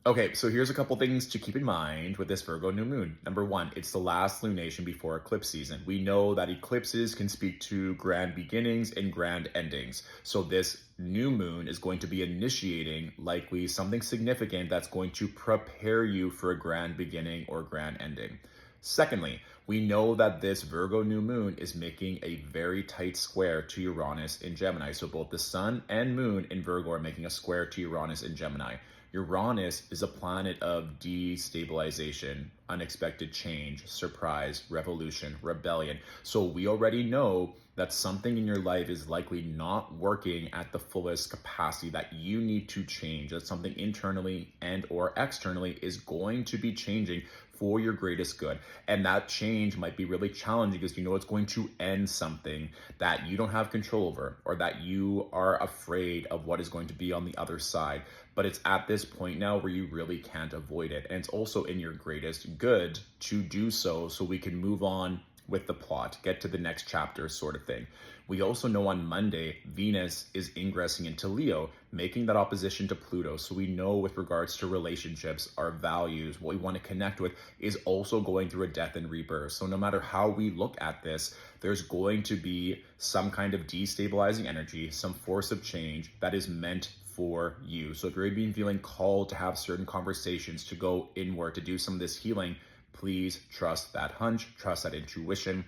Okay, so here's a couple things to keep in mind with this Virgo new moon. Number one, it's the last lunation before eclipse season. We know that eclipses can speak to grand beginnings and grand endings. So this new moon is going to be initiating likely something significant that's going to prepare you for a grand beginning or grand ending. Secondly, we know that this Virgo new moon is making a very tight square to Uranus in Gemini. So both the sun and moon in Virgo are making a square to Uranus in Gemini. Uranus is a planet of destabilization, unexpected change, surprise, revolution, rebellion. So we already know that something in your life is likely not working at the fullest capacity, that you need to change, that something internally and or externally is going to be changing for your greatest good. And that change might be really challenging because you know it's going to end something that you don't have control over, or that you are afraid of what is going to be on the other side. But it's at this point now where you really can't avoid it. And it's also in your greatest good to do so we can move on with the plot, get to the next chapter sort of thing. We also know on Monday, Venus is ingressing into Leo, making that opposition to Pluto. So we know with regards to relationships, our values, what we want to connect with is also going through a death and rebirth. So no matter how we look at this, there's going to be some kind of destabilizing energy, some force of change that is meant for you. So if you're even feeling called to have certain conversations, to go inward, to do some of this healing, please trust that hunch, trust that intuition.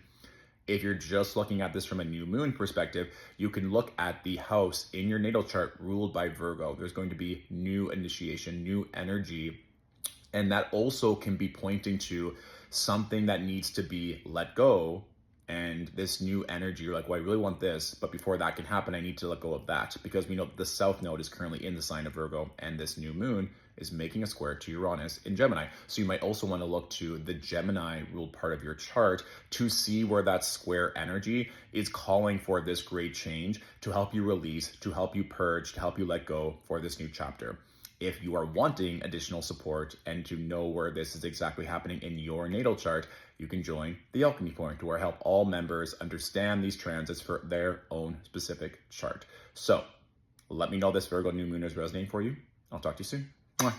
If you're just looking at this from a new moon perspective, you can look at the house in your natal chart ruled by Virgo. There's going to be new initiation, new energy, and that also can be pointing to something that needs to be let go. And this new energy, you're like, well, I really want this, but before that can happen, I need to let go of that, because we know the South Node is currently in the sign of Virgo, and this new moon is making a square to Uranus in Gemini. So you might also want to look to the Gemini ruled part of your chart to see where that square energy is calling for this great change, to help you release, to help you purge, to help you let go for this new chapter. If you are wanting additional support and to know where this is exactly happening in your natal chart, you can join the Alchemy Point, where I help all members understand these transits for their own specific chart. So let me know this Virgo new moon is resonating for you. I'll talk to you soon. Mwah.